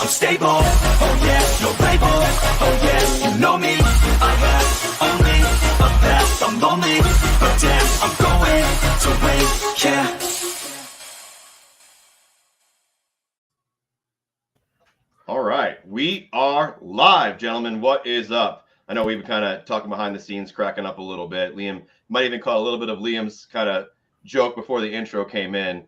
I'm stable, oh yeah, no label, oh yeah, you know me. I have only a past, I'm lonely, but damn, I'm going to win, yeah. All right, we are live, gentlemen. What is up? I know we've been kind of talking behind the scenes, cracking up a little bit. Liam might even call a little bit of Liam's kind of joke before the intro came in,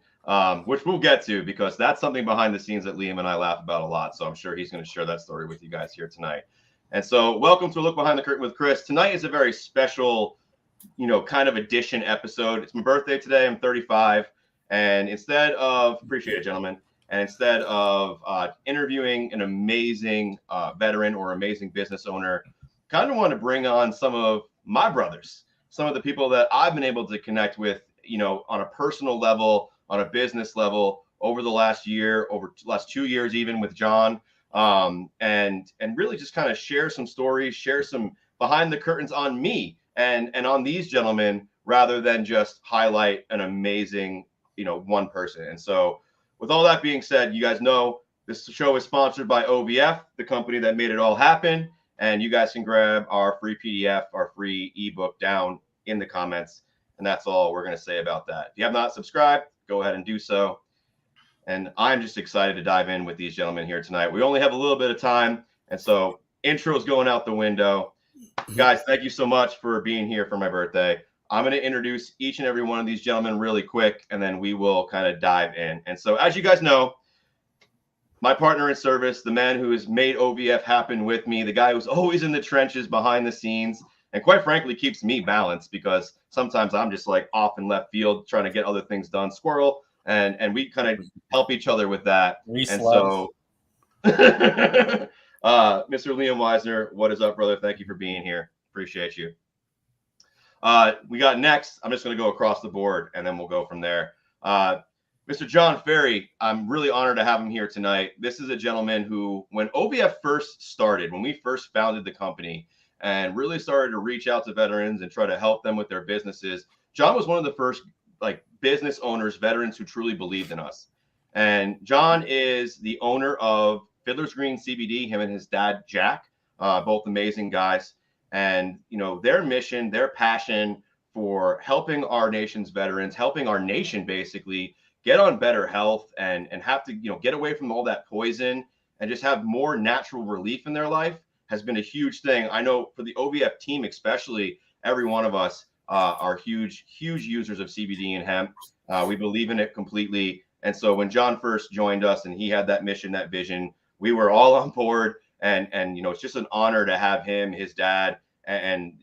which we'll get to because that's something behind the scenes that Liam and I laugh about a lot. So I'm sure he's going to share that story with you guys here tonight. And so welcome to a Look Behind the Curtain with Chris. Tonight is a very special, kind of edition episode. It's my birthday today. I'm 35. And instead of, appreciate it, gentlemen. And instead of interviewing an amazing veteran or amazing business owner, kind of want to bring on some of my brothers, some of the people that I've been able to connect with, on a personal level, on a business level over the last year, over the last 2 years, even with John, and really just kind of share some stories, share some behind the curtains on me and on these gentlemen, rather than just highlight an amazing, one person. And so, with all that being said, you guys know this show is sponsored by OVF, the company that made it all happen. And you guys can grab our free PDF, our free ebook down in the comments. And that's all we're going to say about that. If you have not subscribed, go ahead and do so. And I'm just excited to dive in with these gentlemen here tonight. We only have a little bit of time. And so intro's going out the window. Guys, thank you so much for being here for my birthday. I'm going to introduce each and every one of these gentlemen really quick, and then we will kind of dive in. And so, as you guys know, my partner in service, the man who has made OVF happen with me, the guy who's always in the trenches behind the scenes, and quite frankly, keeps me balanced because sometimes I'm just like off in left field trying to get other things done, squirrel, and we kind of help each other with that. And so, Mr. Liam Weisner, what is up, brother? Thank you for being here. Appreciate you. We got next, I'm just going to go across the board and then we'll go from there. Mr. John Ferry, I'm really honored to have him here tonight. This is a gentleman who, when OVF first started, when we first founded the company and really started to reach out to veterans and try to help them with their businesses, John was one of the first business owners, veterans who truly believed in us. And John is the owner of Fiddler's Green CBD, him and his dad, Jack, both amazing guys. And, their mission, their passion for helping our nation's veterans, helping our nation basically get on better health and have to, get away from all that poison and just have more natural relief in their life has been a huge thing. I know for the OVF team, especially, every one of us are huge users of CBD and hemp. We believe in it completely. And so when John first joined us and he had that mission, that vision, we were all on board. And it's just an honor to have him, his dad, and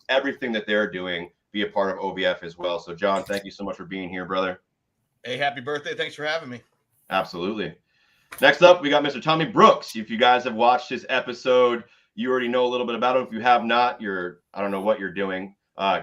everything that they're doing be a part of OVF as well. So John, thank you so much for being here, brother. Hey, happy birthday. Thanks for having me. Absolutely. Next up, we got Mr. Tommy Brooks. If you guys have watched his episode, you already know a little bit about him. If you have not, I don't know what you're doing.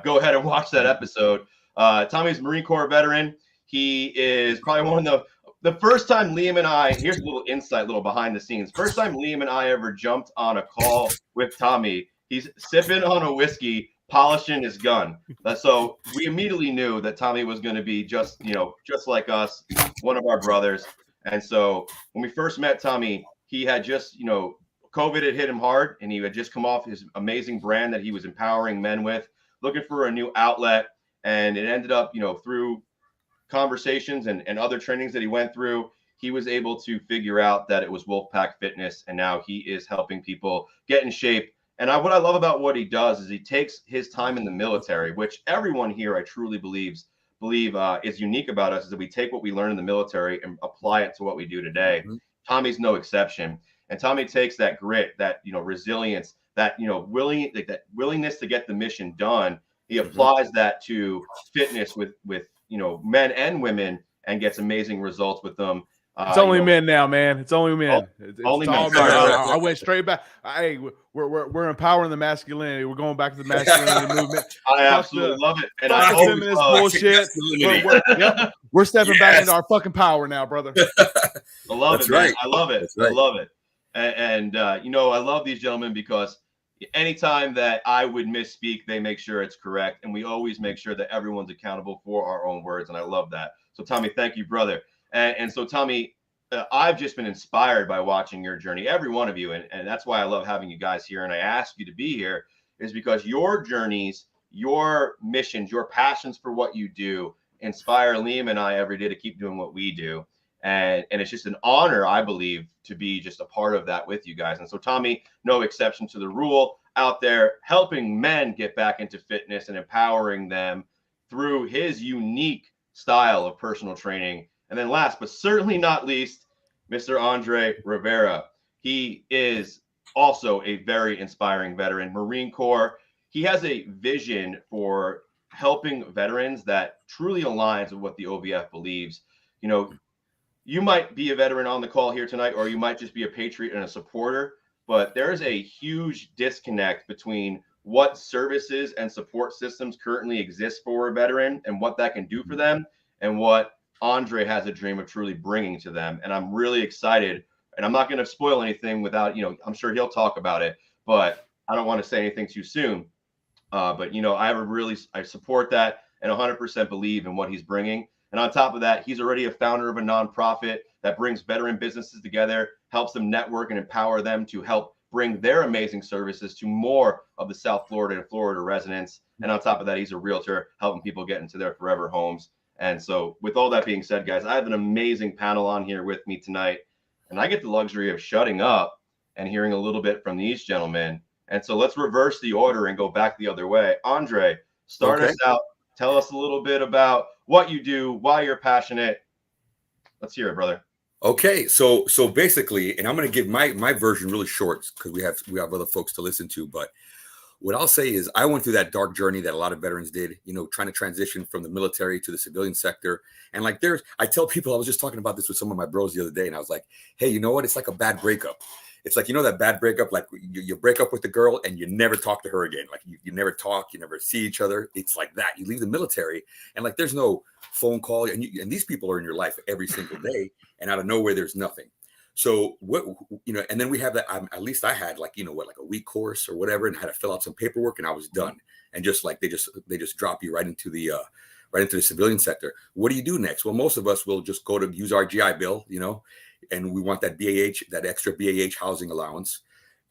Go ahead and watch that episode. Tommy's a Marine Corps veteran. He is probably one of the first time Liam and I, here's a little insight, little behind the scenes. First time Liam and I ever jumped on a call with Tommy, he's sipping on a whiskey, polishing his gun. So we immediately knew that Tommy was going to be just like us, one of our brothers. And so when we first met Tommy, he had just, COVID had hit him hard, and he had just come off his amazing brand that he was empowering men with, looking for a new outlet. And it ended up, through conversations and other trainings that he went through, he was able to figure out that it was Wolfpack Fitness, and now he is helping people get in shape. And what I love about what he does is he takes his time in the military, which everyone here I truly believe is unique about us, is that we take what we learn in the military and apply it to what we do today. Mm-hmm. Tommy's no exception, and Tommy takes that grit, that resilience, that willingness to get the mission done. He applies that to fitness with men and women, and gets amazing results with them. It's only men now, man. It's only men. It's only men. I went straight back. Hey, we're empowering the masculinity. We're going back to the masculinity movement. I absolutely love it. And I feminist bullshit. We're stepping back into our fucking power now, brother. I love it, man. I love it. Right. I love it. And I love these gentlemen because anytime that I would misspeak, they make sure it's correct. And we always make sure that everyone's accountable for our own words. And I love that. So, Tommy, thank you, brother. And so, Tommy, I've just been inspired by watching your journey, every one of you. And that's why I love having you guys here. And I ask you to be here is because your journeys, your missions, your passions for what you do inspire Liam and I every day to keep doing what we do. And it's just an honor, I believe, to be just a part of that with you guys. And so Tommy, no exception to the rule, out there helping men get back into fitness and empowering them through his unique style of personal training. And then last but certainly not least, Mr. Andre Rivera. He is also a very inspiring veteran, Marine Corps. He has a vision for helping veterans that truly aligns with what the OVF believes. You know, you might be a veteran on the call here tonight, or you might just be a patriot and a supporter, but there's a huge disconnect between what services and support systems currently exist for a veteran and what that can do for them, and what Andre has a dream of truly bringing to them. And I'm really excited, and I'm not going to spoil anything without, I'm sure he'll talk about it, but I don't want to say anything too soon. But I support that and 100% believe in what he's bringing. And on top of that, he's already a founder of a nonprofit that brings veteran businesses together, helps them network and empower them to help bring their amazing services to more of the South Florida and Florida residents. And on top of that, he's a realtor helping people get into their forever homes. And so with all that being said, guys, I have an amazing panel on here with me tonight, and I get the luxury of shutting up and hearing a little bit from these gentlemen. And so let's reverse the order and go back the other way. Andre, start us out. Tell us a little bit about what you do, why you're passionate. Let's hear it, brother. Okay, so basically, and I'm going to give my version really short because we have other folks to listen to. But what I'll say is, I went through that dark journey that a lot of veterans did. Trying to transition from the military to the civilian sector. And I tell people, I was just talking about this with some of my bros the other day, and I was like, hey, you know what? It's like a bad breakup. It's like, that bad breakup, like you break up with the girl and you never talk to her again. Like you never talk, you never see each other. It's like that. You leave the military and like there's no phone call, and these people are in your life every single day, and out of nowhere there's nothing. So and then we have that. At least I had like a week course or whatever, and had to fill out some paperwork, and I was done. And just like they just drop you right into the civilian sector. What do you do next? Well, most of us will just go to use our GI Bill, and we want that BAH, that extra BAH housing allowance.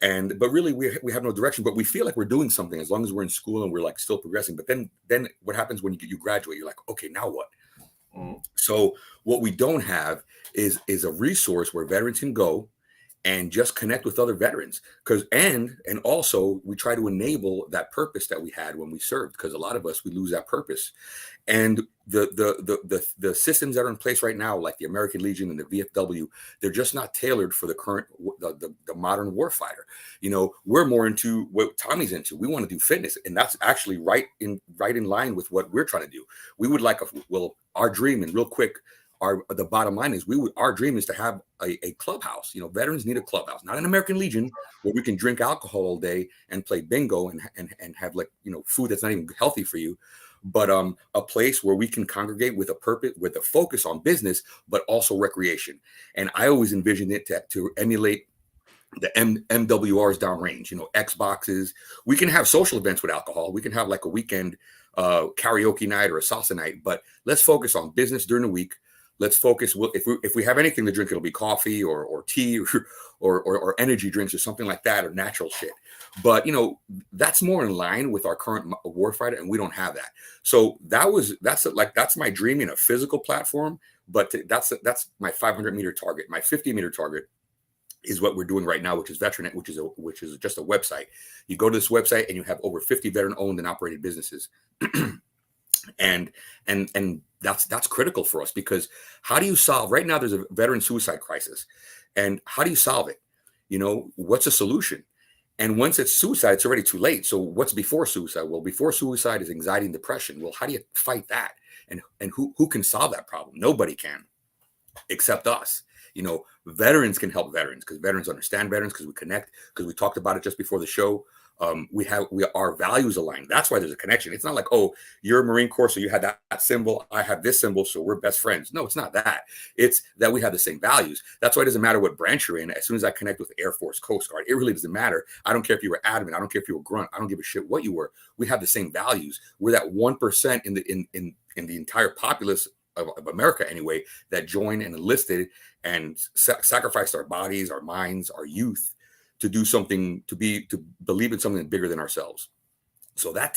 But really we have no direction, but we feel like we're doing something as long as we're in school and we're like still progressing. But then what happens when you graduate? You're like, okay, now what? So what we don't have is a resource where veterans can go and just connect with other veterans, and also we try to enable that purpose that we had when we served, because a lot of us, we lose that purpose. And the systems that are in place right now, like the American Legion and the VFW, they're just not tailored for the current the modern warfighter. We're more into what Tommy's into. We want to do fitness, and that's actually right in line with what we're trying to do. We would like our dream, and real quick, the bottom line is our dream is to have a clubhouse. Veterans need a clubhouse, not an American Legion where we can drink alcohol all day and play bingo and have food that's not even healthy for you, but a place where we can congregate with a purpose, with a focus on business, but also recreation. And I always envisioned it to emulate the MWRs downrange, Xboxes. We can have social events with alcohol. We can have like a weekend karaoke night or a salsa night, but let's focus on business during the week. Let's focus. If we have anything to drink, it'll be coffee or tea or energy drinks or something like that, or natural shit. But that's more in line with our current warfighter, and we don't have that. So that's my dream in a physical platform. But that's my 500-meter target. My 50-meter target is what we're doing right now, which is Veteran, which is just a website. You go to this website and you have over 50 veteran-owned and operated businesses. And that's critical for us, because how do you solve right now? There's a veteran suicide crisis, and how do you solve it? What's a solution? And once it's suicide, it's already too late. So what's before suicide? Well, before suicide is anxiety and depression. Well, how do you fight that? And who can solve that problem? Nobody can, except us. Veterans can help veterans, because veterans understand veterans, because we connect, because we talked about it just before the show. Our values align. That's why there's a connection. It's not like, oh, you're a Marine Corps, so you had that symbol, I have this symbol, so we're best friends. No, it's not that. It's that we have the same values. That's why it doesn't matter what branch you're in. As soon as I connect with Air Force, Coast Guard, it really doesn't matter. I don't care if you were adamant. I don't care if you were grunt. I don't give a shit what you were. We have the same values. We're that 1% in the entire populace of America anyway, that joined and enlisted and sacrificed our bodies, our minds, our youth to do something, to believe in something bigger than ourselves. So that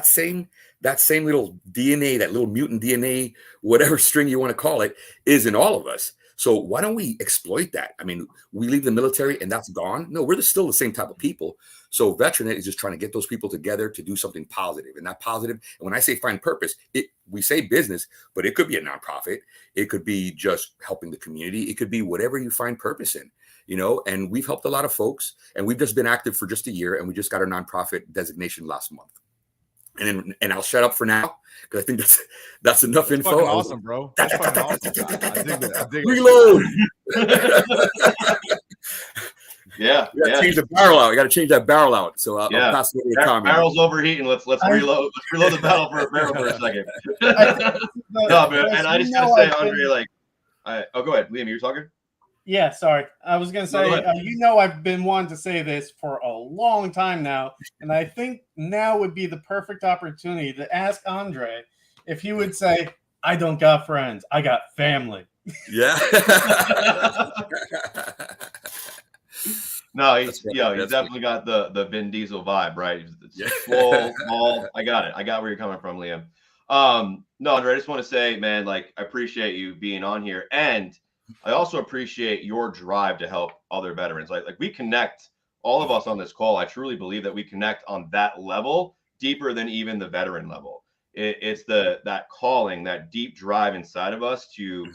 same little DNA, that little mutant DNA, whatever string you want to call it, is in all of us. So why don't we exploit that? I mean, we leave the military and that's gone. No, we're still the same type of people. So Veteranate is just trying to get those people together to do something positive. And that positive, and when I say find purpose, we say business, but it could be a nonprofit. It could be just helping the community. It could be whatever you find purpose in, and we've helped a lot of folks, and we've just been active for just a year, and we just got our nonprofit designation last month. And I'll shut up for now because I think that's enough info. Fucking awesome, bro. That's fucking awesome. I dig it. Reload. Yeah. Change the barrel out. You got to change that barrel out. So I'll pass it over to Tommy. Barrel's overheating. Let's reload. Let's reload the barrel for a second. No, man. And I just gotta say, Andre, go ahead, Liam. You were talking. Yeah, sorry. I was going to say, I've been wanting to say this for a long time now, and I think now would be the perfect opportunity to ask Andre if he would say, I don't got friends, I got family. Yeah. No, he's definitely got the Vin Diesel vibe, right? It's small. I got it. I got where you're coming from, Liam. No, Andre, I just want to say, man, I appreciate you being on here, and I also appreciate your drive to help other veterans. Like we connect, all of us on this call. I truly believe that we connect on that level, deeper than even the veteran level. It's that calling, that deep drive inside of us to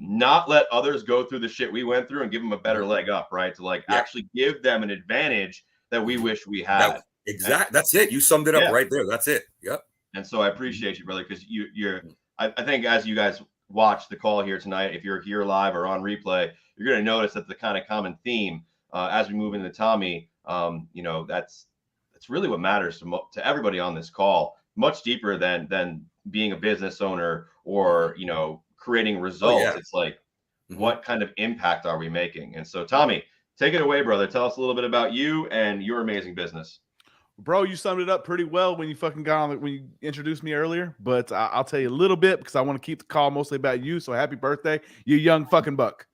not let others go through the shit we went through and give them a better leg up, right? To actually give them an advantage that we wish we had. Exactly. That's it. You summed it up right there. That's it. Yep. And so I appreciate you, brother, because I think as you guys watch the call here tonight, if you're here live or on replay, you're going to notice that the kind of common theme as we move into Tommy, that's really what matters to everybody on this call, much deeper than being a business owner or, creating results. It's what kind of impact are we making? And so, Tommy, take it away, brother. Tell us a little bit about you and your amazing business. Bro, you summed it up pretty well when you fucking got on when you introduced me earlier, but I'll tell you a little bit because I want to keep the call mostly about you. So happy birthday, you young fucking buck.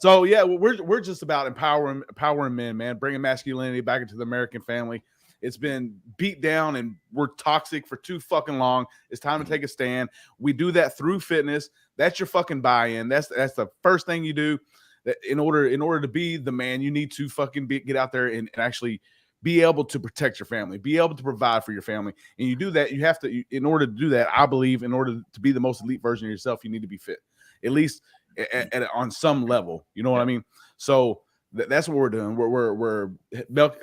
So yeah, we're just about empowering men, man, bringing masculinity back into the American family. It's been beat down and we're toxic for too fucking long. It's time to take a stand. We do that through fitness. That's your fucking buy-in. That's the first thing you do. In order to be the man, you need to fucking get out there and actually be able to protect your family, be able to provide for your family. And you do that, you have to, in order to do that, I believe in order to be the most elite version of yourself, you need to be fit, at least on some level. You know what I mean? So that's what we're doing. We're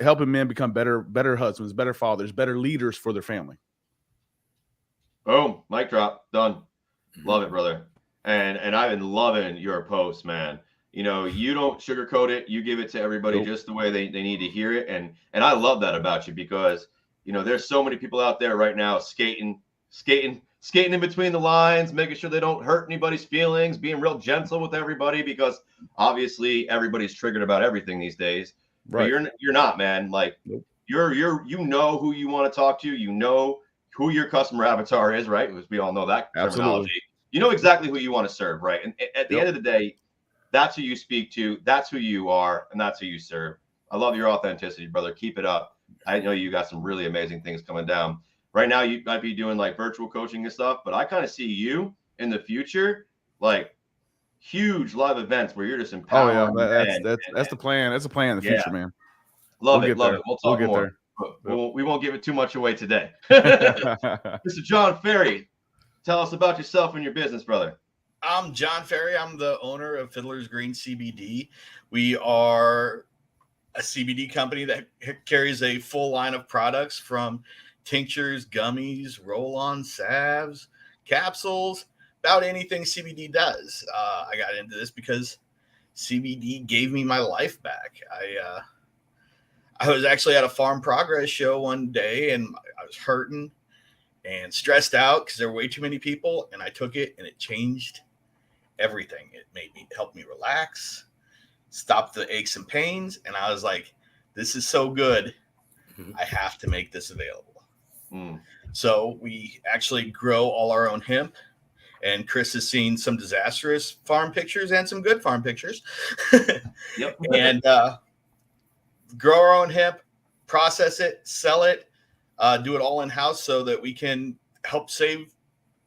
helping men become better husbands, better fathers, better leaders for their family. Boom, mic drop, done. Love it, brother. And I've been loving your posts, man. You don't sugarcoat it. You give it to everybody just the way they need to hear it. And I love that about you because, there's so many people out there right now skating in between the lines, making sure they don't hurt anybody's feelings, being real gentle with everybody because obviously everybody's triggered about everything these days. Right. But you're not, man. You're who you want to talk to. Who your customer avatar is, right? Because we all know that terminology. Absolutely. You know exactly who you want to serve, right? And at the end of the day, that's who you speak to. That's who you are. And that's who you serve. I love your authenticity, brother. Keep it up. I know you got some really amazing things coming down. Right now, you might be doing virtual coaching and stuff, but I kind of see you in the future, huge live events where you're just empowering. Oh, yeah. That's the plan. That's the plan in the future, man. Love it. We'll talk more. We won't give it too much away today. Mr. John Ferry, tell us about yourself and your business, brother. I'm John Ferry. I'm the owner of Fiddler's Green CBD. We are a CBD company that carries a full line of products from tinctures, gummies, roll-on salves, capsules, about anything CBD does. I got into this because CBD gave me my life back. I was actually at a Farm Progress show one day and I was hurting and stressed out because there were way too many people, and I took it and it changed everything. It helped me relax, stop the aches and pains, and I was like, this is so good. I have to make this available. So we actually grow all our own hemp. And Chris has seen some disastrous farm pictures and some good farm pictures. Yep. And grow our own hemp, process it, sell it, do it all in-house so that we can help save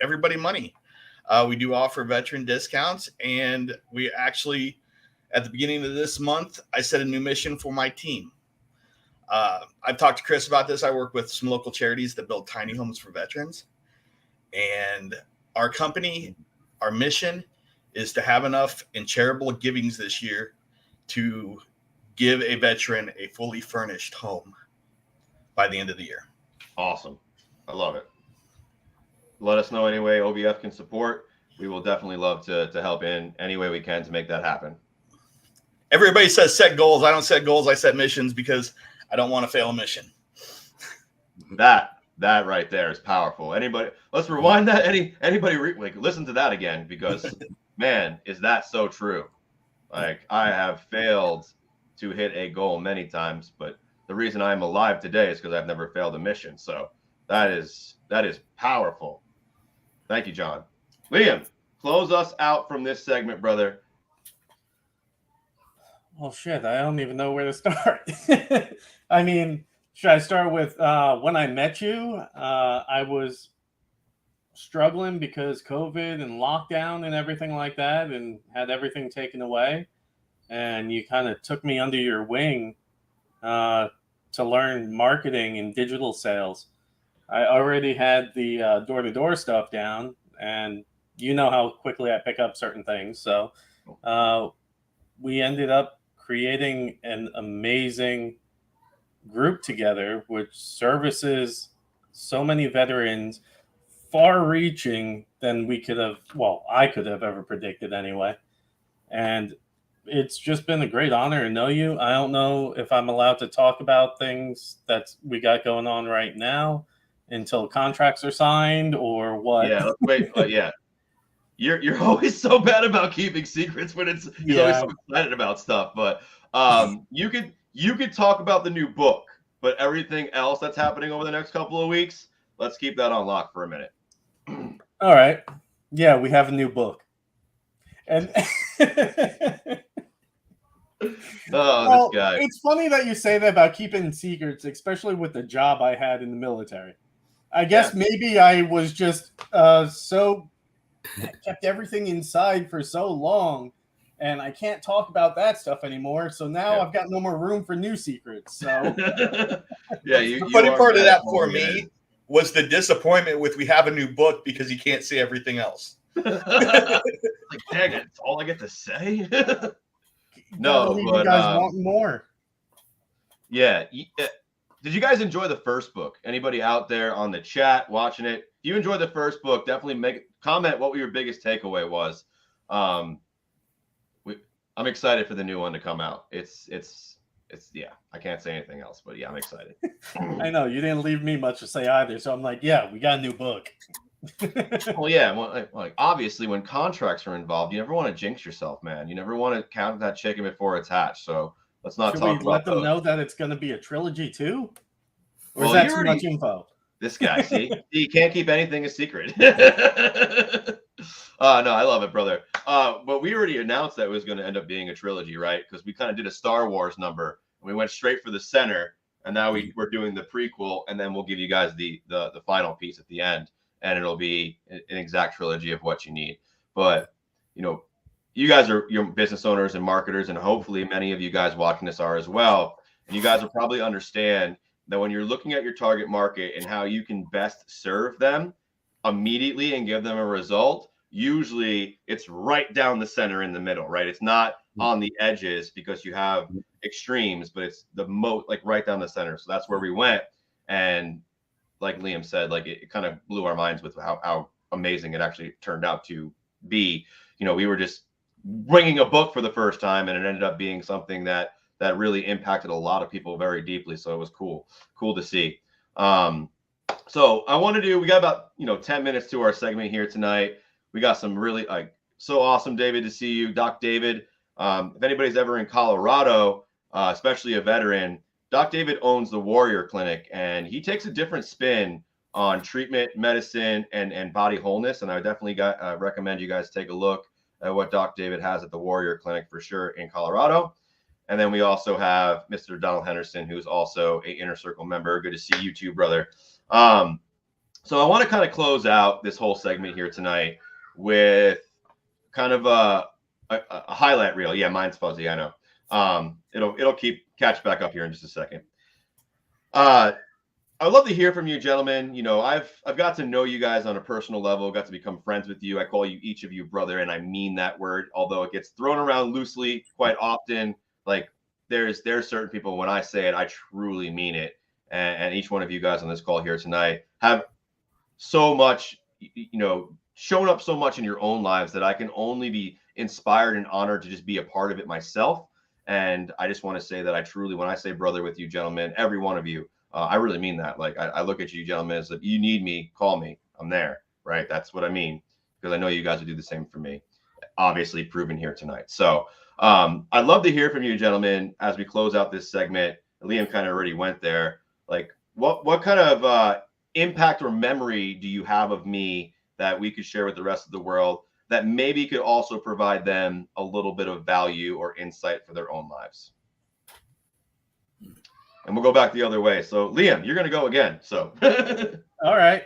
everybody money. We do offer veteran discounts, and we actually, at the beginning of this month, I set a new mission for my team. I've talked to Chris about this. I work with some local charities that build tiny homes for veterans. And our company, our mission is to have enough in charitable givings this year to give a veteran a fully furnished home by the end of the year. Awesome. I love it. Let us know any way OVF can support. We will definitely love to help in any way we can to make that happen. Everybody says set goals. I don't set goals. I set missions because I don't want to fail a mission. That right there is powerful. Anybody, let's rewind that. Anybody listen to that again, because man, is that so true. Like, I have failed to hit a goal many times, but the reason I'm alive today is because I've never failed a mission. So that is powerful. Thank you, John. Liam, close us out from this segment, brother. Well, shit, I don't even know where to start. I mean, should I start with when I met you? I was struggling because COVID and lockdown and everything like that, and had everything taken away. And you kind of took me under your wing to learn marketing and digital sales. I already had the door-to-door stuff down, and you know how quickly I pick up certain things. So we ended up creating an amazing group together, which services so many veterans, far-reaching than we could have, well, I could have ever predicted anyway. And it's just been a great honor to know you. I don't know if I'm allowed to talk about things that we got going on right now until contracts are signed or what. Yeah, wait, yeah. You're always so bad about keeping secrets when he's always so excited about stuff. But you could talk about the new book, but everything else that's happening over the next couple of weeks, let's keep that on lock for a minute. All right. Yeah, we have a new book. And this guy. It's funny that you say that about keeping secrets, especially with the job I had in the military. I guess maybe I was just kept everything inside for so long, and I can't talk about that stuff anymore. So now I've got no more room for new secrets. So the funny part of that for me was the disappointment with we have a new book because you can't see everything else. Like, dang it, it's all I get to say. No, but you guys want more. Yeah. Did you guys enjoy the first book? Anybody out there on the chat watching it? If you enjoyed the first book, definitely comment what your biggest takeaway was. I'm excited for the new one to come out. It's I can't say anything else, but yeah, I'm excited. I know you didn't leave me much to say either, so I'm like, yeah, we got a new book. Well, yeah, like obviously when contracts are involved, you never want to jinx yourself, man. You never want to count that chicken before it's hatched. So let's not talk about let them know that it's going to be a trilogy too, or is that too much info? This guy, see, he can't keep anything a secret. No, I love it, brother. But we already announced that it was going to end up being a trilogy, right? Because we kind of did a Star Wars number, and we went straight for the center, and now we're doing the prequel, and then we'll give you guys the final piece at the end, and it'll be an exact trilogy of what you need. But you guys are your business owners and marketers, and hopefully many of you guys watching this are as well. And you guys will probably understand that when you're looking at your target market and how you can best serve them immediately and give them a result, usually it's right down the center in the middle, right? It's not on the edges because you have extremes, but it's the most like right down the center. So that's where we went. And like Liam said, like it kind of blew our minds with how amazing it actually turned out to be. We were just bringing a book for the first time, and it ended up being something that really impacted a lot of people very deeply. So it was cool to see. So we got about 10 minutes to our segment here tonight. We got some really so awesome, David, to see you, Doc David. If anybody's ever in Colorado, especially a veteran, Doc David owns the Warrior Clinic, and he takes a different spin on treatment, medicine, and body wholeness. And I would definitely recommend you guys take a look at what Doc David has at the Warrior Clinic for sure in Colorado. And then we also have Mr. Donald Henderson, who's also a Inner Circle member. Good to see you too, brother. So I want to kind of close out this whole segment here tonight with kind of a highlight reel. Yeah, mine's fuzzy, I know. It'll catch back up here in just a second. I'd love to hear from you, gentlemen. You know, I've got to know you guys on a personal level, got to become friends with you. I call you, each of you, brother, and I mean that word, although it gets thrown around loosely quite often. Like there's certain people, when I say it, I truly mean it. And each one of you guys on this call here tonight have so much, you know, shown up so much in your own lives that I can only be inspired and honored to just be a part of it myself. And I just want to say that I truly, when I say brother with you, gentlemen, every one of you, I really mean that. Like I look at you, gentlemen, as if you need me, call me. I'm there, right? That's what I mean, because I know you guys would do the same for me. Obviously proven here tonight. So I'd love to hear from you, gentlemen, as we close out this segment. Liam kind of already went there. Like what kind of impact or memory do you have of me that we could share with the rest of the world that maybe could also provide them a little bit of value or insight for their own lives? And we'll go back the other way. So Liam, you're going to go again. So all right.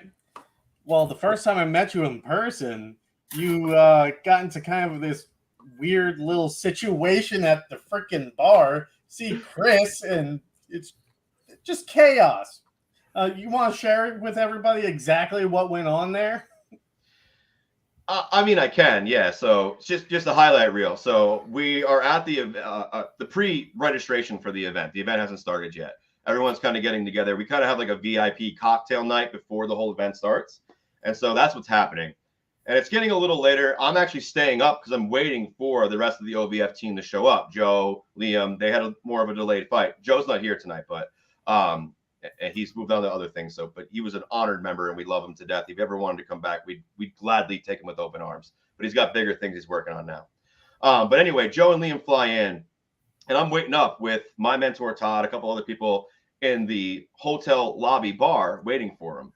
Well, the first time I met you in person, you got into kind of this weird little situation at the freaking bar. See Chris, and it's just chaos. You want to share with everybody exactly what went on there? I mean, I can, yeah. So just a highlight reel. So we are at the pre-registration for the event. The event hasn't started yet. Everyone's kind of getting together. We kind of have like a VIP cocktail night before the whole event starts. And so that's what's happening. And it's getting a little later. I'm actually staying up because I'm waiting for the rest of the OVF team to show up. Joe, Liam, they had more of a delayed fight. Joe's not here tonight, but and he's moved on to other things. So, but he was an honored member, and we love him to death. If he ever wanted to come back, we'd gladly take him with open arms. But he's got bigger things he's working on now. But anyway, Joe and Liam fly in, and I'm waiting up with my mentor Todd, a couple other people in the hotel lobby bar waiting for him.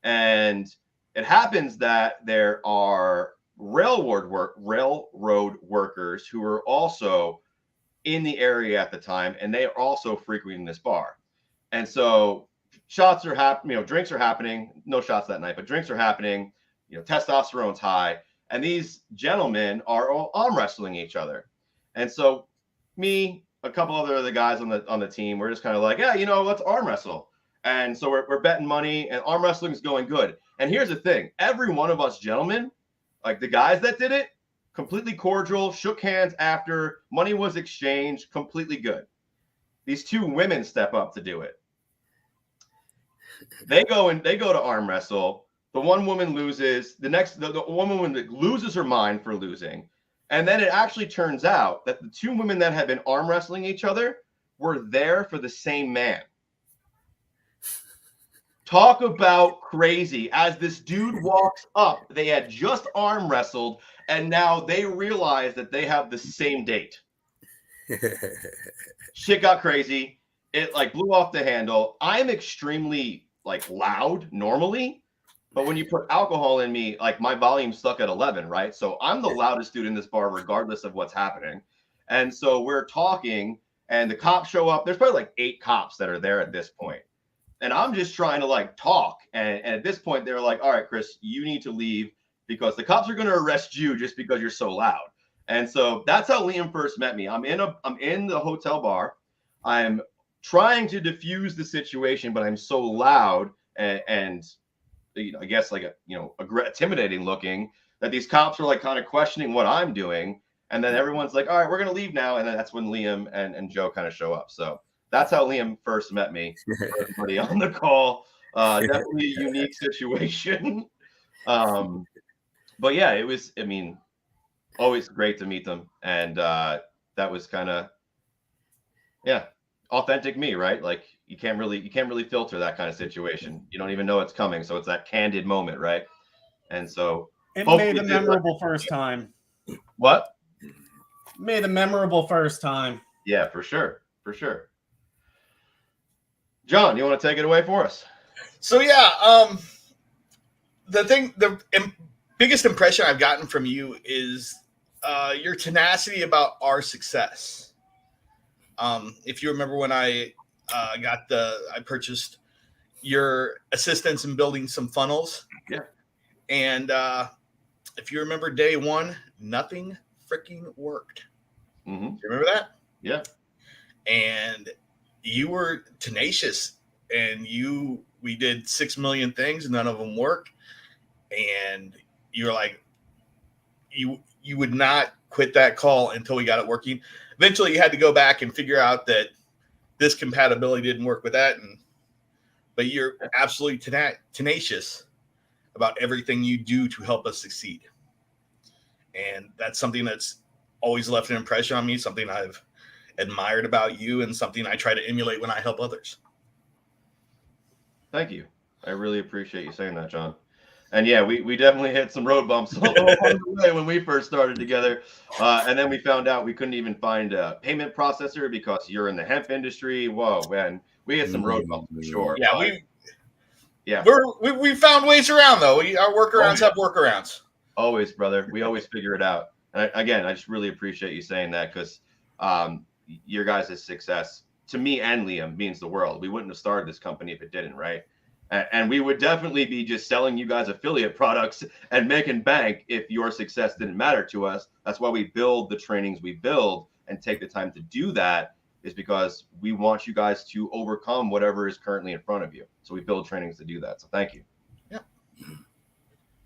And it happens that there are railroad workers who are also in the area at the time, and they are also frequenting this bar. And so shots are happening, you know, drinks are happening. No shots that night, but drinks are happening. You know, testosterone's high, and these gentlemen are all arm wrestling each other. And so me, a couple other guys on the team, we're just kind of like, yeah, you know, let's arm wrestle. And so we're betting money, and arm wrestling is going good. And here's the thing: every one of us gentlemen, like the guys that did it, completely cordial, shook hands after, money was exchanged, completely good. These two women step up to do it. They go to arm wrestle. The one woman loses. The one woman that loses her mind for losing. And then it actually turns out that the two women that had been arm wrestling each other were there for the same man. Talk about crazy. As this dude walks up, they had just arm wrestled, and now they realize that they have the same date. Shit got crazy. It like blew off the handle. I'm extremely like loud normally, but when you put alcohol in me, like my volume's stuck at 11, right? So I'm the loudest dude in this bar regardless of what's happening. And so we're talking, and the cops show up. There's probably like 8 cops that are there at this point. And I'm just trying to like talk. And at this point, they're like, all right, Chris, you need to leave because the cops are going to arrest you just because you're so loud. And so that's how Liam first met me. I'm in the hotel bar. I'm trying to diffuse the situation, but I'm so loud and you know, I guess like intimidating looking that these cops are like kind of questioning what I'm doing. And then everyone's like, all right, we're going to leave now. And then that's when Liam and Joe kind of show up. So that's how Liam first met me. Everybody on the call, definitely a unique situation. But yeah, it was, I mean, always great to meet them. And that was kind of, yeah, authentic me, right? Like you can't really filter that kind of situation. You don't even know it's coming. So it's that candid moment, right? And so it made a memorable first time. What? Made a memorable first time. Yeah, for sure. For sure. John, you want to take it away for us? So yeah, the biggest impression I've gotten from you is your tenacity about our success. If you remember when I purchased your assistance in building some funnels. Yeah. And if you remember day one, nothing freaking worked. Mm-hmm. Do you remember that? Yeah. And you were tenacious, and we did 6 million things, none of them worked. And you're like, you would not quit that call until we got it working. Eventually you had to go back and figure out that this compatibility didn't work with that. But you're absolutely tenacious about everything you do to help us succeed. And that's something that's always left an impression on me, something I've admired about you, and something I try to emulate when I help others. Thank you. I really appreciate you saying that, John. And yeah, we definitely hit some road bumps along the way when we first started together. And then we found out we couldn't even find a payment processor because you're in the hemp industry. Whoa, man. We hit some road bumps for sure. Yeah, we found ways around, though. Our workarounds have workarounds. Always, brother. We always figure it out. And again, I just really appreciate you saying that, because your guys' success to me and Liam means the world. We wouldn't have started this company if it didn't, right? And we would definitely be just selling you guys affiliate products and making bank if your success didn't matter to us. That's why we build the trainings we build and take the time to do that, is because we want you guys to overcome whatever is currently in front of you. So we build trainings to do that. So thank you. Yeah.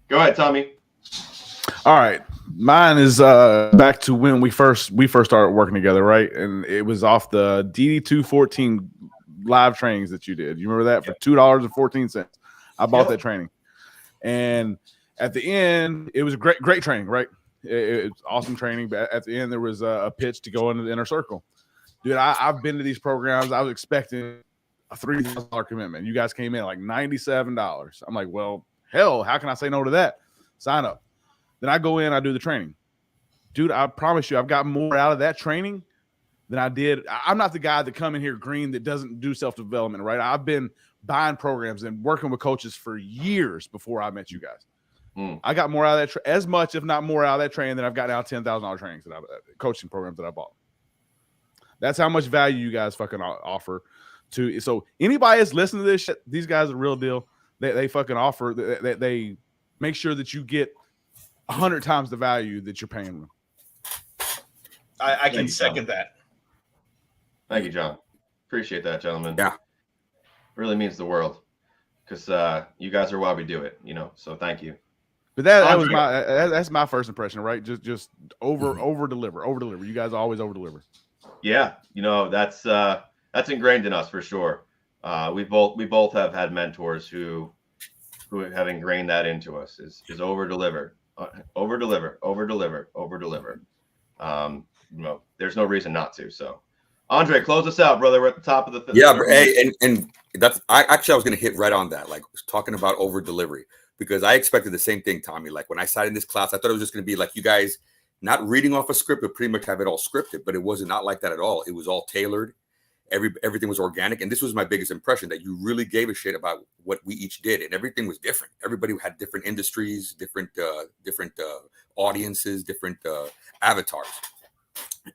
Go ahead, Tommy. All right. Mine is back to when we first started working together, right? And it was off the DD214 live trainings that you did. You remember that? For $2.14. I bought that training. And at the end, it was a great training, right? It's awesome training. But at the end, there was a pitch to go into the inner circle. Dude, I've been to these programs. I was expecting a $3,000 commitment. You guys came in like $97. I'm like, well, hell, how can I say no to that? Sign up. Then I go in, I do the training. Dude, I promise you, I've got more out of that training than I did. I'm not the guy that come in here green that doesn't do self-development, right? I've been buying programs and working with coaches for years before I met you guys. I got more out of that, as much, if not more, out of that training than I've got out $10,000 trainings that coaching programs that I bought. That's how much value you guys fucking offer to. So anybody that's listening to this shit, these guys are real deal. They fucking offer. They make sure that you get 100 times the value that you're paying them. I can second that. Thank you, John. Appreciate that, gentlemen. Yeah. Really means the world, because you guys are why we do it, so thank you. But that was that's my first impression, right? Just over deliver. You guys always over deliver. Yeah, that's ingrained in us for sure. We both have had mentors who have ingrained that into us, is over deliver. There's no reason not to. So Andre, close us out, brother. We're at the top of the hey, and that's I was going to hit right on that, like talking about over delivery, because I expected the same thing, Tommy. Like when I sat in this class, I thought it was just going to be like you guys not reading off a script, but pretty much have it all scripted. But it wasn't not like that at all. It was all tailored. Everything was organic, and this was my biggest impression, that you really gave a shit about what we each did, and everything was different. Everybody had different industries, different audiences, different avatars,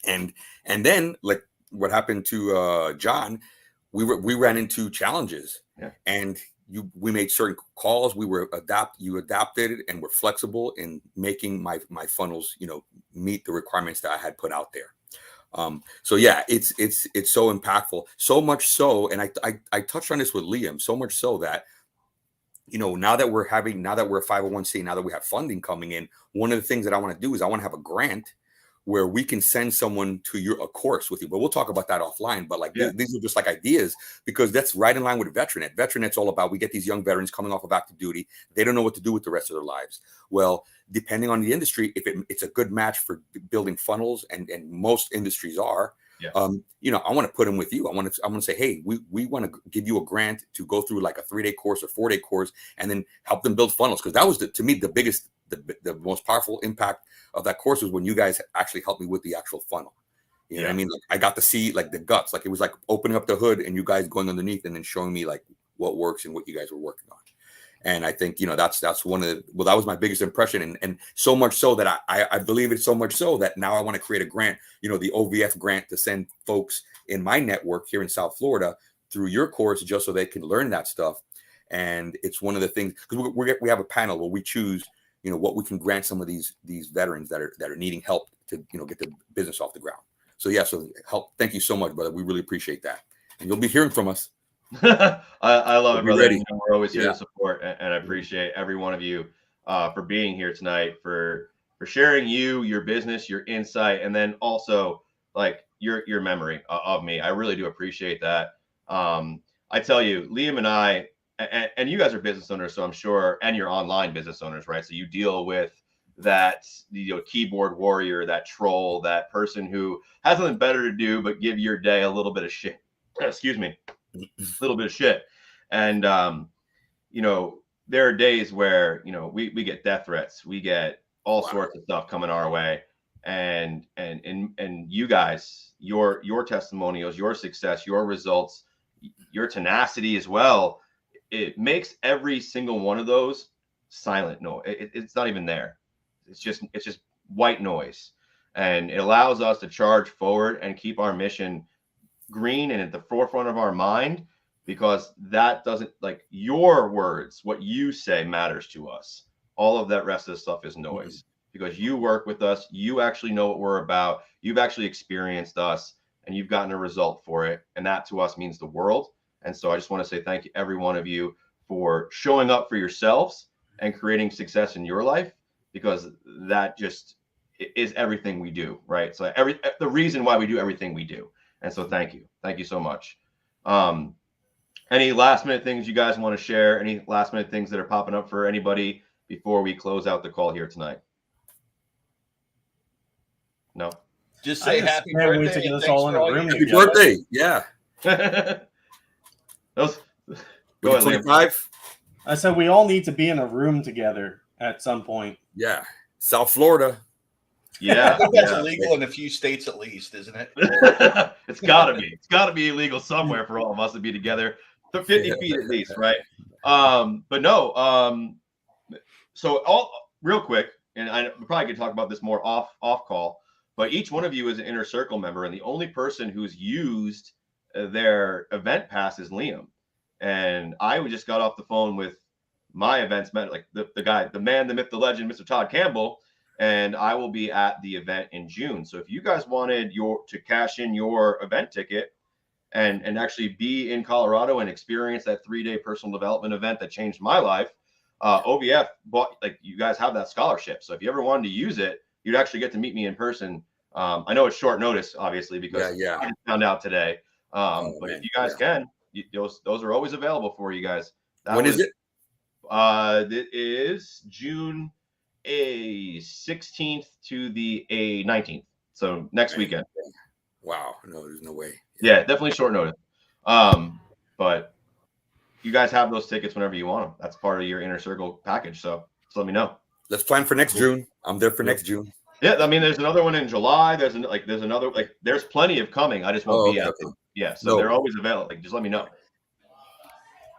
and then like what happened to John, we ran into challenges, and we made certain calls. You adapted and were flexible in making my funnels, meet the requirements that I had put out there. So yeah, it's so impactful, so much so, and I touched on this with Liam, so much so that now that we're a 501c, now that we have funding coming in, one of the things that I want to do is I want to have a grant where we can send someone to a course with you, but we'll talk about that offline. But these are just like ideas, because that's right in line with VeteranNet. At VeteranNet's all about, we get these young veterans coming off of active duty. They don't know what to do with the rest of their lives. Well, depending on the industry, if it's a good match for building funnels, and most industries are, I want to put them with you. I want to say, hey, we want to give you a grant to go through like a 3-day course or 4-day course, and then help them build funnels. Because that was to me the biggest, the most powerful impact of that course was when you guys actually helped me with the actual funnel. You know what I mean? Like, I got to see like the guts. Like it was like opening up the hood and you guys going underneath and then showing me like what works and what you guys were working on. And I think, that's one of that was my biggest impression. And so much so that I believe it so much so that now I want to create a grant, the OVF grant, to send folks in my network here in South Florida through your course, just so they can learn that stuff. And it's one of the things, because we have a panel where we choose, what we can grant some of these veterans that are needing help to, get the business off the ground. So help. Thank you so much, brother. We really appreciate that. And you'll be hearing from us. I love it, brother. Ready. We're always here to support, and I appreciate every one of you for being here tonight, for sharing your business, your insight, and then also like your memory of me. I really do appreciate that. I tell you, Liam and I, and you guys are business owners, so I'm sure, and you're online business owners, right? So you deal with that keyboard warrior, that troll, that person who has nothing better to do but give your day a little bit of shit. Excuse me. Little bit of shit. And there are days where we get death threats, we get all sorts of stuff coming our way, and you guys, your testimonials, your success, your results, your tenacity as well, it makes every single one of those silent noise. It's not even there. It's just white noise, and it allows us to charge forward and keep our mission green and at the forefront of our mind, because that doesn't, like, your words, what you say matters to us. All of that rest of the stuff is noise, because you work with us, you actually know what we're about, you've actually experienced us, and you've gotten a result for it, and that to us means the world. And so I just want to say thank you, every one of you, for showing up for yourselves and creating success in your life, because that just is everything we do, right? So the reason why we do everything we do. And so thank you so much. Any last minute things you guys want to share? Any last minute things that are popping up for anybody before we close out the call here tonight? No. Just say happy birthday. To get us all in a room. Happy birthday. Yeah. Those, go ahead, 25. I said we all need to be in a room together at some point. Yeah. South Florida. Yeah. I think that's illegal in a few states at least, isn't it? It's gotta be. It's gotta be illegal somewhere for all of us to be together. 50 feet at least, right? But no, so real quick, and I probably could talk about this more off call, but each one of you is an inner circle member, and the only person who's used their event pass is Liam. And I just got off the phone with my events, like the guy, the man, the myth, the legend, Mr. Todd Campbell, and I will be at the event in June. So if you guys wanted to cash in your event ticket and actually be in Colorado and experience that 3-day personal development event that changed my life, OVF you guys have that scholarship. So if you ever wanted to use it, you'd actually get to meet me in person. I know it's short notice, obviously, because I just found out today. But if you guys can, those are always available for you guys. When is it? It is June 16th to the 19th. So next weekend. Wow. No, there's no way. Yeah, definitely short notice. But you guys have those tickets whenever you want them. That's part of your inner circle package. So just let me know. Let's plan for next June. I'm there for next June. Yeah, I mean, there's another one in July. There's another, there's plenty of coming. I just won't be out there. Yeah, so they're always available. Just let me know.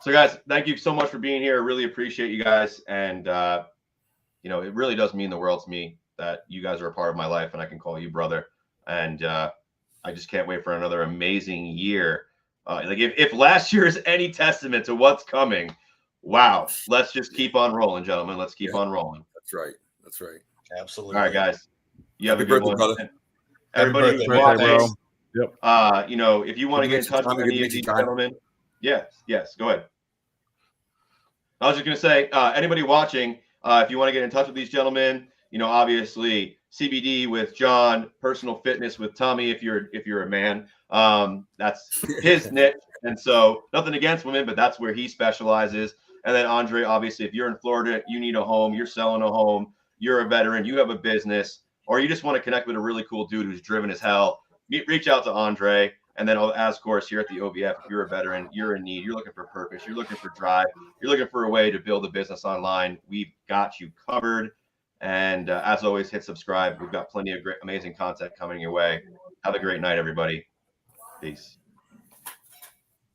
So guys, thank you so much for being here. I really appreciate you guys. And it really does mean the world to me that you guys are a part of my life and I can call you brother. And I just can't wait for another amazing year. If last year is any testament to what's coming, wow, let's just keep on rolling, gentlemen. Let's keep on rolling. That's right. That's right. Absolutely. All right, guys. You have Happy a good birthday, one. brother. Everybody who's watching, Yep. if you want to get in touch with any of these gentlemen, yes, go ahead. I was just going to say, anybody watching, if you want to get in touch with these gentlemen, obviously CBD with John, personal fitness with Tommy. If you're a man, that's his niche. And so nothing against women, but that's where he specializes. And then Andre, obviously, if you're in Florida, you need a home, you're selling a home, you're a veteran, you have a business, or you just want to connect with a really cool dude who's driven as hell, reach out to Andre. And then, as of course, here at the OVF, if you're a veteran, you're in need, you're looking for purpose, you're looking for drive, you're looking for a way to build a business online, we've got you covered. And as always, hit subscribe. We've got plenty of great, amazing content coming your way. Have a great night, everybody. Peace.